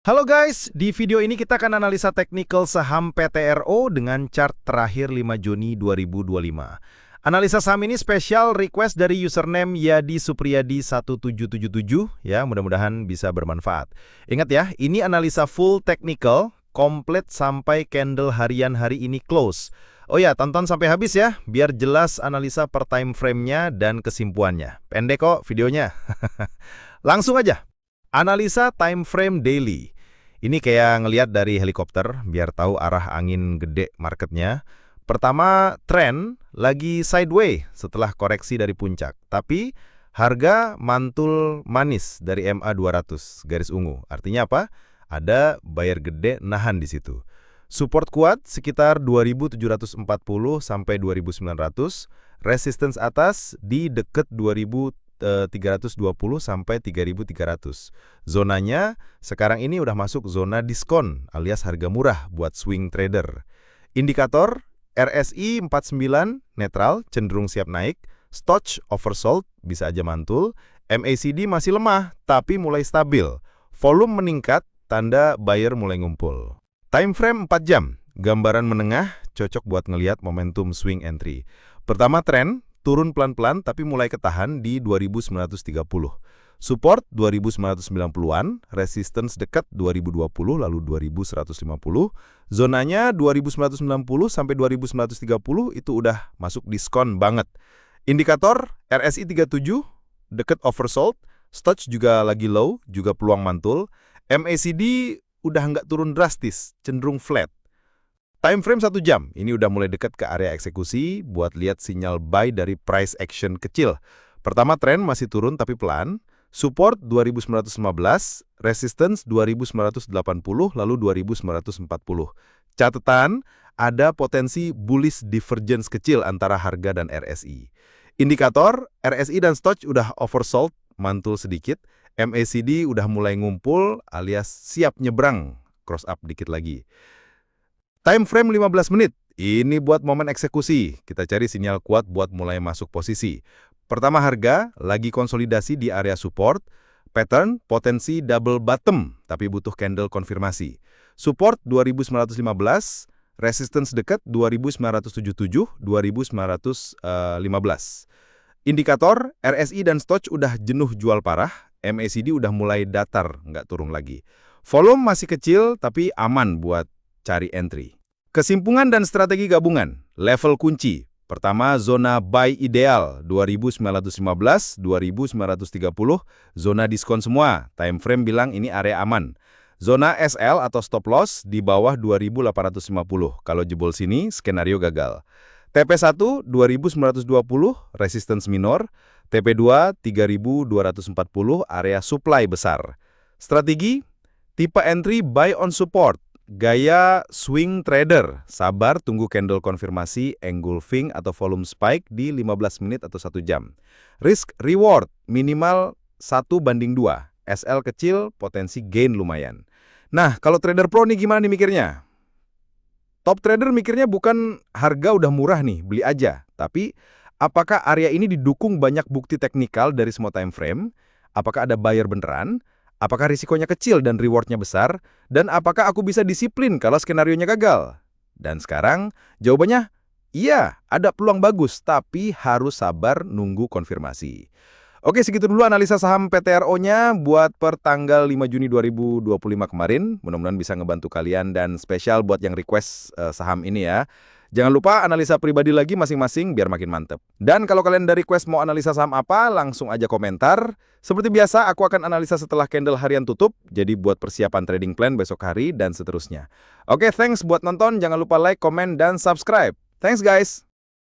Halo guys, di video ini kita akan analisa teknikal saham PTRO dengan chart terakhir 5 Juni 2025. Analisa saham ini spesial request dari username Yadi Supriyadi 1777 ya, mudah-mudahan bisa bermanfaat. Ingat ya, ini analisa full technical, komplit sampai candle harian hari ini close. Oh ya, tonton sampai habis ya, biar jelas analisa per time frame-nya dan kesimpulannya. Pendek kok videonya. Langsung aja. Analisa time frame daily. Ini kayak ngelihat dari helikopter, biar tahu arah angin gede marketnya. Pertama, tren lagi sideways setelah koreksi dari puncak. Tapi harga mantul manis dari MA 200, garis ungu. Artinya apa? Ada buyer gede nahan di situ. Support kuat sekitar 2740 sampai 2900. Resistance atas di dekat 320 sampai 3300. Zonanya sekarang ini udah masuk zona diskon alias harga murah buat swing trader. Indikator RSI 49 netral cenderung siap naik, Stochh oversold bisa aja mantul, MACD masih lemah tapi mulai stabil. Volume meningkat tanda buyer mulai ngumpul. Time frame 4 jam, gambaran menengah cocok buat ngelihat momentum swing entry. Pertama tren turun pelan-pelan tapi mulai ketahan di 2930. Support 2990-an, resistance dekat 2020 lalu 2150. Zonanya 2990 sampai 2930 itu udah masuk diskon banget. Indikator RSI 37 dekat oversold, Stochh juga lagi low, juga peluang mantul. MACD udah nggak turun drastis, cenderung flat. Time frame 1 jam, ini udah mulai dekat ke area eksekusi buat lihat sinyal buy dari price action kecil. Pertama tren masih turun tapi pelan, support 2915, resistance 2980 lalu 2940. Catatan, ada potensi bullish divergence kecil antara harga dan RSI. Indikator, RSI dan Stochh udah oversold, mantul sedikit, MACD udah mulai ngumpul alias siap nyebrang, cross up dikit lagi. Time frame 15 menit, ini buat momen eksekusi. Kita cari sinyal kuat buat mulai masuk posisi. Pertama harga, lagi konsolidasi di area support. Pattern, potensi double bottom, tapi butuh candle konfirmasi. Support 2915, resistance dekat 2977, 2915. Indikator, RSI dan Stochh udah jenuh jual parah, MACD udah mulai datar, nggak turun lagi. Volume masih kecil, tapi aman buat cari entry. Kesimpulan dan strategi gabungan. Level kunci. Pertama, zona buy ideal 2915, 2930, zona diskon semua. Time frame bilang ini area aman. Zona SL atau stop loss di bawah 2850. Kalau jebol sini, skenario gagal. TP1 2920, resistance minor. TP2 3240, area supply besar. Strategi, tipe entry buy on support. Gaya swing trader, sabar tunggu candle konfirmasi, engulfing atau volume spike di 15 menit atau 1 jam. Risk reward minimal 1:2, SL kecil, potensi gain lumayan. Nah, kalau trader pro nih gimana nih mikirnya? Top trader mikirnya bukan harga udah murah nih, beli aja. Tapi, apakah area ini didukung banyak bukti teknikal dari semua time frame? Apakah ada buyer beneran? Apakah risikonya kecil dan rewardnya besar? Dan apakah aku bisa disiplin kalau skenarionya gagal? Dan sekarang, jawabannya, iya, ada peluang bagus, tapi harus sabar nunggu konfirmasi. Oke, segitu dulu analisa saham PTRO-nya buat per tanggal 5 Juni 2025 kemarin. Mudah-mudahan bisa ngebantu kalian dan spesial buat yang request saham ini ya. Jangan lupa analisa pribadi lagi masing-masing biar makin mantep. Dan kalau kalian dari request mau analisa saham apa, langsung aja komentar. Seperti biasa, aku akan analisa setelah candle harian tutup, jadi buat persiapan trading plan besok hari dan seterusnya. Oke, thanks buat nonton. Jangan lupa like, komen, dan subscribe. Thanks guys!